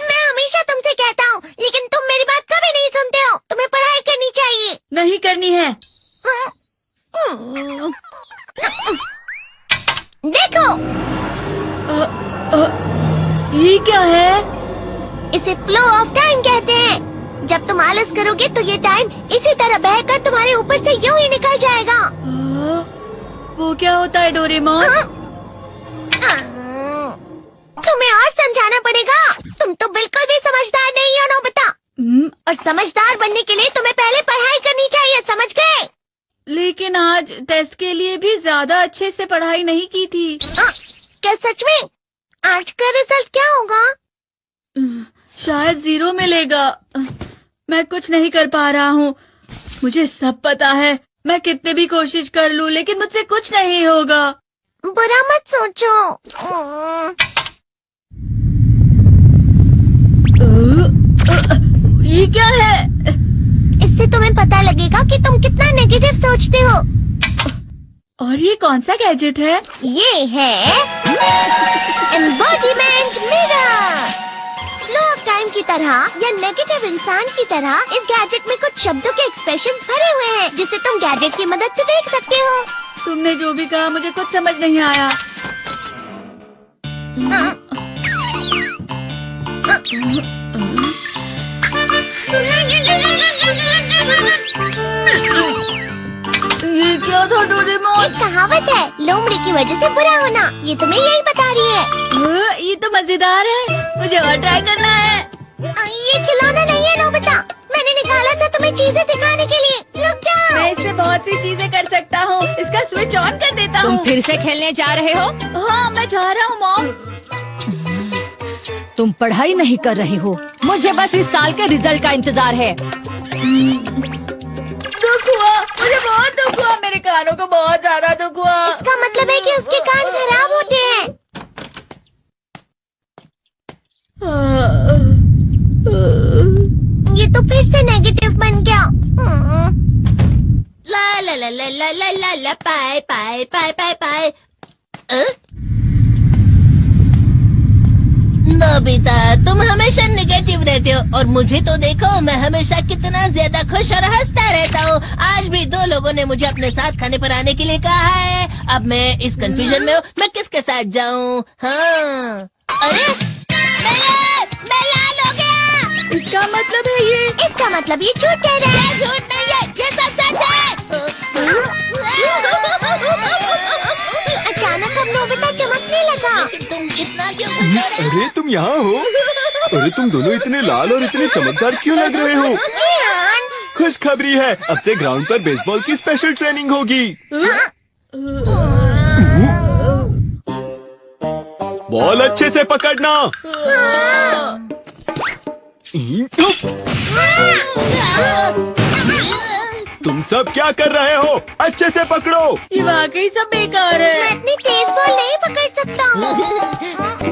मैं हमेशा तुमसे कहता हूँ, लेकिन तुम मेरी बात कभी नहीं सुनते हो। तुम्हें पढ़ाई करनी चाहिए। नहीं करनी है। देखो, ये क्या है? इसे फ्लो ऑफ टाइम कहते हैं। जब तुम आलस करोगे तो ये टाइम इसी तरह बहकर तुम्हारे ऊपर से यूं ही निकल जाएगा। वो क्या होता है डोरेमोन? तुम्हें और समझाना पड़ेगा। तुम तो बिल्कुल भी समझदार नहीं हो नोबिता। और समझदार बनने के लिए तुम्हें पहले पढ़ाई करनी चाहिए, समझ गए? लेकिन आज टेस्ट के लिए भी ज्यादा अच्छे से पढ़ाई नहीं की थी। क्या सच में? आज का रिजल्ट क्या होगा? शायद 0 मिलेगा। मैं कुछ नहीं कर पा रहा हूँ। मुझे सब पता है। मैं कितने भी कोशिश कर लूँ, लेकिन मुझसे कुछ नहीं होगा। बुरा मत सोचो। ये क्या है? इससे तुम्हें पता लगेगा कि तुम कितना नेगेटिव सोचते हो। और ये कौन सा गैजेट है? ये है embodiment mirror. Flow of time की तरह या नेगेटिव इंसान की तरह इस गैजेट में कुछ शब्दों के एक्सप्रेशंस भरे हुए हैं, जिसे तुम गैजेट की मदद से देख सकते हो। तुमने जो भी कहा मुझे कुछ समझ नहीं आया। ये क्या था डोरेमोन? एक कहावत है, लोमड़ी की वजह से बुरा होना। ये तुम्हें यही बता रही है। ये तो मजेदार है। मुझे और ट्राई करना है। ये खिलौना नहीं है नोबिता। मैंने निकाला था तुम्हें चीजें दिखाने के लिए। रुक जाओ। मैं इससे बहुत सी चीजें कर सकता हूँ। इसका स्विच ऑन कर देता हूँ। तुम फिर से खेलने जा रहे हो? हाँ, मैं जा रहा हूँ मॉम। तुम पढ़ाई नहीं कर रही हो। मुझे बस इस साल के रिजल्ट का इंतजार है। दुख हुआ, मुझे बहुत दुख हुआ। मेरे कानों को बहुत ज्यादा दुख हुआ। इसका मतलब है कि उसके कान खराब होते हैं। ये तो फिर से नेगेटिव बन गया। ला ला ला ला ला ला ला ला पाए पाए पाए पाए पाए। नोबिता, तुम हमेशा नेगेटिव रहते हो और मुझे तो देखो, मैं हमेशा कितना ज्यादा खुश और हंसता रहता हूँ। आज भी 2 लोगों ने मुझे अपने साथ खाने पर आने के लिए कहा है। अब मैं इस कंफ्यूजन में हूँ, मैं किसके साथ जाऊँ? हाँ, अरे मैं लाल हो गया। इसका मतलब है ये? इसका मतलब ये झूठ कह रहा है। झूठ नहीं है, ये सब सच है। अचानक अब नोबिता चमकने लगा। तुम इतना क्यों खुश हो रहे हो? अरे तुम यहाँ हो? अरे तुम दोनों इतने लाल और इतने चमकदार क्यों लग रहे हो? खुशखबरी है, अब से ग्राउंड पर बेसबॉल की स्पेशल ट्रेनिंग होगी। बॉल अच्छे से पकड़ना। तुम सब क्या कर रहे हो? अच्छे से पकड़ो। ये वाकई सब बेकार मैं है। इतनी तेज बॉल नहीं पकड़ सकता हूँ।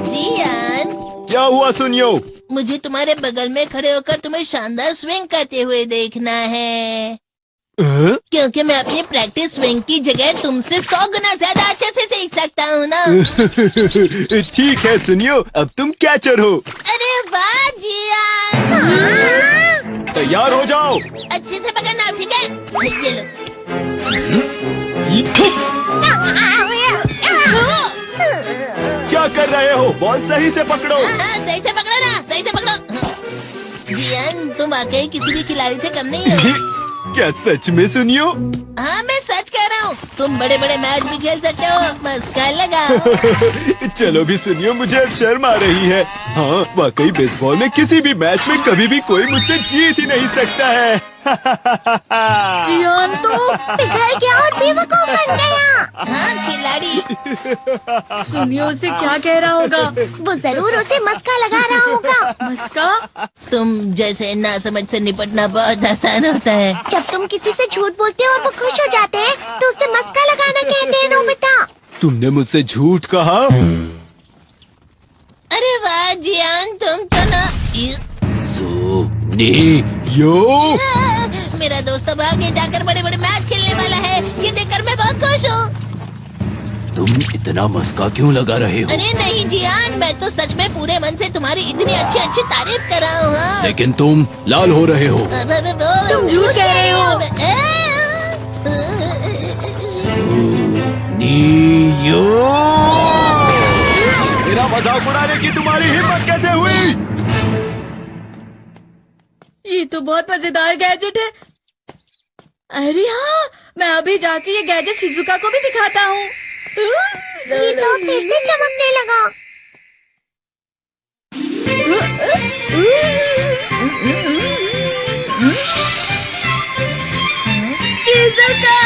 जियान, क्या हुआ सुनियो? मुझे तुम्हारे बगल में खड़े होकर तुम्हें शानदार स्विंग करते हुए देखना है, क्योंकि मैं अपनी प्रैक्टिस स्विंग की जगह तुमसे 100 गुना ज्यादा अच्छे से सीख सकता हूँ ना। ठीक है सुनियो, अब तुम कैचर हो। अरे वाह जियान। तैयार हो जाओ। अच्छे से पकड़ना, ठीक है? ये लो। क्या कर रहे हो? बॉल सही से पकड़ो। सही से पकड़ो ना, सही से पकड़ो। जियान, तुम वाकई किसी भी खिलाड़ी से कम नहीं हो। क्या सच में सुनियो? हाँ, मैं सच कह रहा हूँ। तुम बड़े बड़े मैच भी खेल सकते हो, बस कर लगाओ। चलो भी सुनियो, मुझे अब शर्म आ रही है। हाँ, वाकई बेसबॉल में किसी भी मैच में कभी भी कोई मुझसे जीत ही नहीं सकता है। जियान तो पिघल गया और बेवकूफ बन गया। हाँ, खिलाड़ी। सुनियो उसे क्या कह रहा होगा? वो जरूर उसे मस्का लगा रहा होगा। मस्का? तुम जैसे नासमझ से निपटना बहुत आसान होता है। जब तुम किसी से झूठ बोलते हो और वो खुश हो जाते हैं, तो उसे मस्का लगाना कहते हैं नोबिता। तुमने मुझसे झूठ कहा? अरे वाह जियान, तुम तो ना। यो मेरा दोस्त अब आगे जाकर बड़े बड़े मैच खेलने वाला है। ये देखकर मैं बहुत खुश हूँ। तुम इतना मस्का क्यों लगा रहे हो? अरे नहीं जियान, मैं तो सच में पूरे मन से तुम्हारी इतनी अच्छी अच्छी तारीफ कर रहा हूँ। हाँ। लेकिन तुम लाल हो रहे हो। तुम झूठ कह रहे हो। नियो, मेरा मजाक उड़ाने की तुम्हारी हिम्मत कैसे हुई? ये तो बहुत मजेदार गैजेट है। अरे हाँ, मैं अभी जाके ये गैजेट शिजुका को भी दिखाता हूँ। जी तो फिर से चमकने लगा। शिजुका!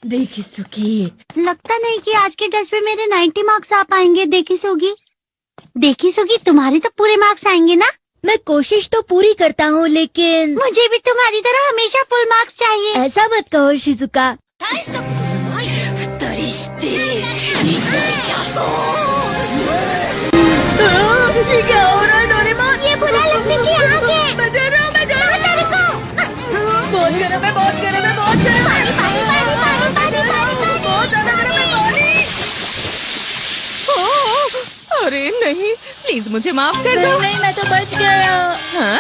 देखी सुकी, लगता नहीं कि आज के टेस्ट में मेरे 90 मार्क्स आ पाएंगे। देखी सोगी तुम्हारे तो पूरे मार्क्स आएंगे ना? मैं कोशिश तो पूरी करता हूँ, लेकिन मुझे भी तुम्हारी तरह हमेशा फुल मार्क्स चाहिए। ऐसा मत कहो शिजुका। ये क्या हो रहा है डोरेमोन? ये बुरा लगने की आग है। मैं डर रहा हूँ, मैं डर रहा हूँ। बहुत गर्म है, बहुत गर्म है, बहुत गर्म है। बहुत ज्यादा गर्म है पानी। अरे नहीं, प्लीज मुझे माफ कर दो। नहीं, मैं तो बच गया। हाँ?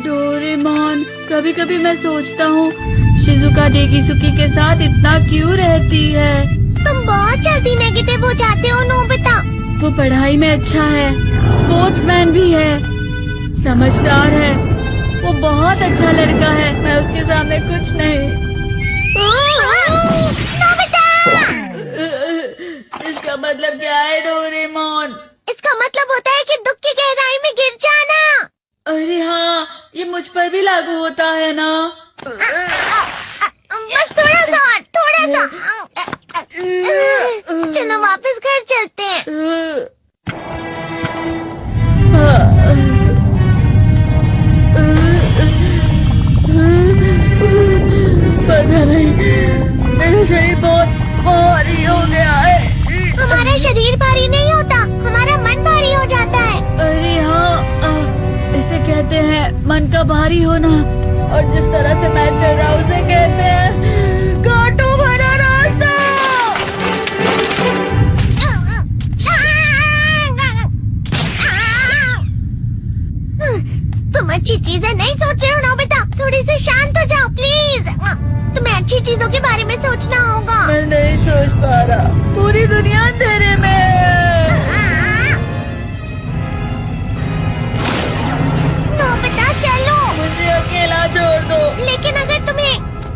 डोरेमोन, कभी कभी मैं सोचता हूँ शिजुका डेकिसुकी के साथ इतना क्यों रहती है। तुम बहुत जल्दी नेगेटिव हो जाते हो नोबिता। वो पढ़ाई में अच्छा है, स्पोर्ट्समैन भी है, समझदार है, वो बहुत अच्छा लड़का है। मैं उसके सामने कुछ नहीं। नोबिता! इसका मतलब क्या है डोरेमोन? इसका मतलब होता है कि दुख की गहराई में गिर जाना। अरे हाँ, ये मुझ पर भी लागू होता है ना। बस थोड़ा सा। चलो वापस घर चलते हैं। पता नहीं, मेरा शरीर बहुत भारी हो गया है। हमारा शरीर भारी नहीं होता, हमारा मन भारी हो जाता है। अरे हाँ, इसे कहते हैं मन का भारी होना। और जिस तरह से मैं चल रहा हूँ उसे कहते हैं कांटों भरा रास्ता। तुम अच्छी चीजें नहीं सोच रहे हो नोबिता, थोड़ी सी शांत हो जाओ प्लीज। तुम्हें अच्छी चीजों के बारे में सोचना होगा। मैं नहीं सोच पा रहा, पूरी दुनिया अंधेरे में है। नोबिता चलो। मुझे अकेला छोड़ दो। लेकिन अगर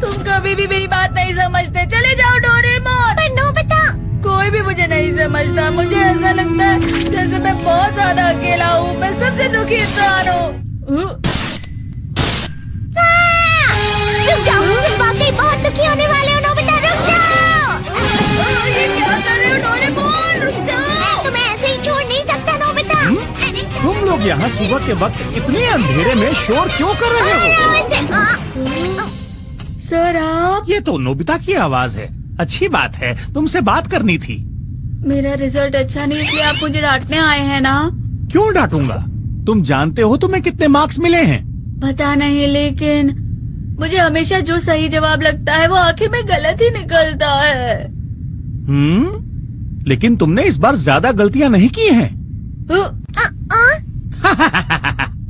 तुम कभी भी मेरी बात नहीं समझते, चले जाओ डोरेमोन। पर नोबिता। कोई भी मुझे नहीं समझता। मुझे ऐसा लगता है जैसे मैं बहुत ज्यादा अकेला हूँ। मैं सबसे दुखी इंसान हूँ। रुक जाओ, तुम वाकई बहुत दुखी होने वाले हो नोबिता, रुक जाओ। ये क्या कर रहे हो डोरेमोन? रुक जाओ। मैं तुम्हें ऐसे ही छोड़ नहीं सकता नोबिता। तुम लोग यहाँ सुबह के वक्त इतने अंधेरे में शोर क्यों कर रहे हो? सर आप? ये तो नोबिता की आवाज है। अच्छी बात है, तुमसे बात करनी थी। मेरा रिजल्ट अच्छा नहीं, इसलिए आप मुझे डांटने आए हैं ना? क्यों डांटूंगा? तुम जानते हो तुम्हें कितने मार्क्स मिले हैं? पता नहीं, लेकिन मुझे हमेशा जो सही जवाब लगता है वो आखिर में गलत ही निकलता है। लेकिन तुमने इस बार ज्यादा गलतियां नहीं की हैं।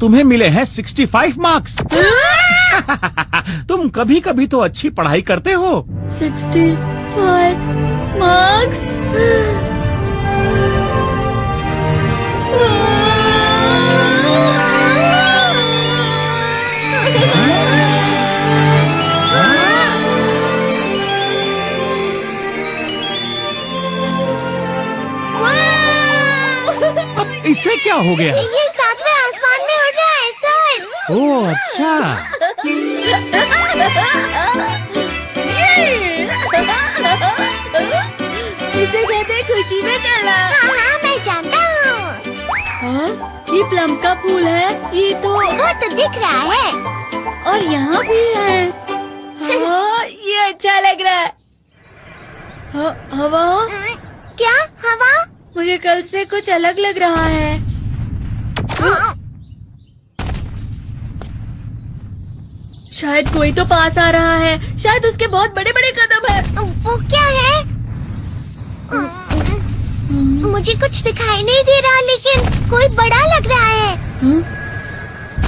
तुम्हें मिले हैं 65 मार्क्स। तुम कभी कभी तो अच्छी पढ़ाई करते हो। 65 मार्क्स? अब इससे क्या हो गया? ये सातवें आसमान में उड़ रहा है सर। ओह अच्छा। इसे कहते हैं खुशी में कला। हाँ मैं जानता हूँ। हाँ, ये प्लम का फूल है। ये तो वो तो दिख रहा है। और यहाँ भी है। हाँ, ये अच्छा लग रहा है। हवा? क्या हवा? मुझे कल से कुछ अलग लग रहा है। शायद कोई तो पास आ रहा है, शायद उसके बहुत बड़े बड़े कदम है। वो क्या है? मुझे कुछ दिखाई नहीं दे रहा, लेकिन कोई बड़ा लग रहा है।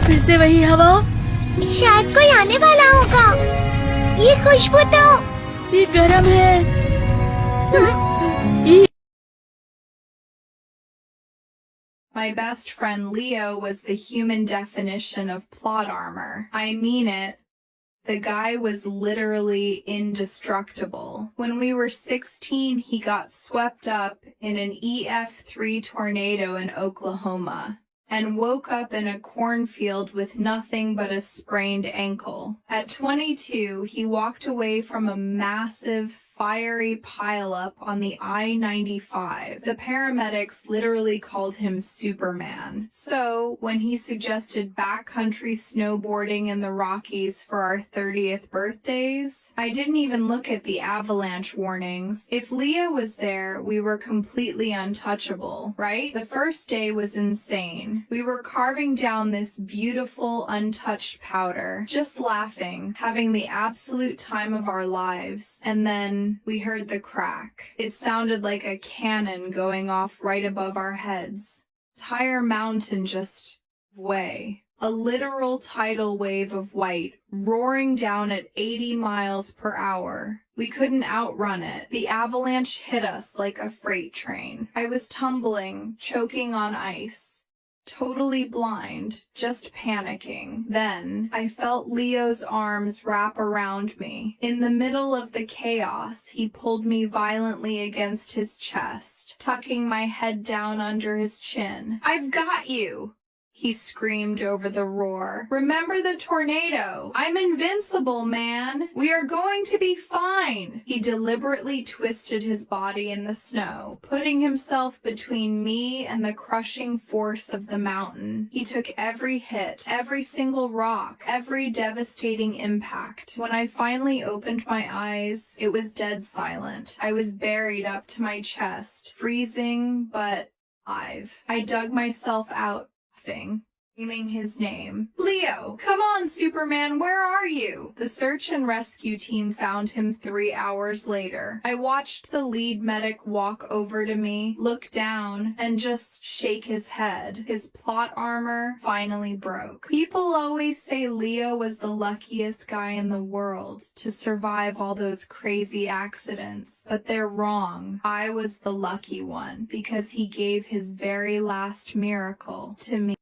फिर से वही हवा। शायद कोई आने वाला होगा। ये खुशबू तो ये गर्म है। My best friend Leo was the human definition of plot armor. I mean it. The guy was literally indestructible. When we were 16, he got swept up in an EF3 tornado in Oklahoma and woke up in a cornfield with nothing but a sprained ankle. At 22, he walked away from a massive fiery pileup on the I-95. The paramedics literally called him Superman. So, when he suggested backcountry snowboarding in the Rockies for our 30th birthdays, I didn't even look at the avalanche warnings. If Leo was there, we were completely untouchable, right? The first day was insane. We were carving down this beautiful, untouched powder, just laughing, having the absolute time of our lives, and then we heard the crack. It sounded like a cannon going off right above our heads. Entire mountain just way. A literal tidal wave of white, roaring down at 80 miles per hour. We couldn't outrun it. The avalanche hit us like a freight train. I was tumbling, choking on ice. Totally blind, just panicking. Then, I felt Leo's arms wrap around me. In the middle of the chaos, he pulled me violently against his chest, tucking my head down under his chin. "I've got you!" he screamed over the roar. "Remember the tornado? I'm invincible, man. We are going to be fine." He deliberately twisted his body in the snow, putting himself between me and the crushing force of the mountain. He took every hit, every single rock, every devastating impact. When I finally opened my eyes, it was dead silent. I was buried up to my chest, freezing but alive. I dug myself out, screaming his name. "Leo, come on, Superman, where are you?" The search and rescue team found him 3 hours later. I watched the lead medic walk over to me, look down, and just shake his head. His plot armor finally broke. People always say Leo was the luckiest guy in the world to survive all those crazy accidents, but they're wrong. I was the lucky one because he gave his very last miracle to me.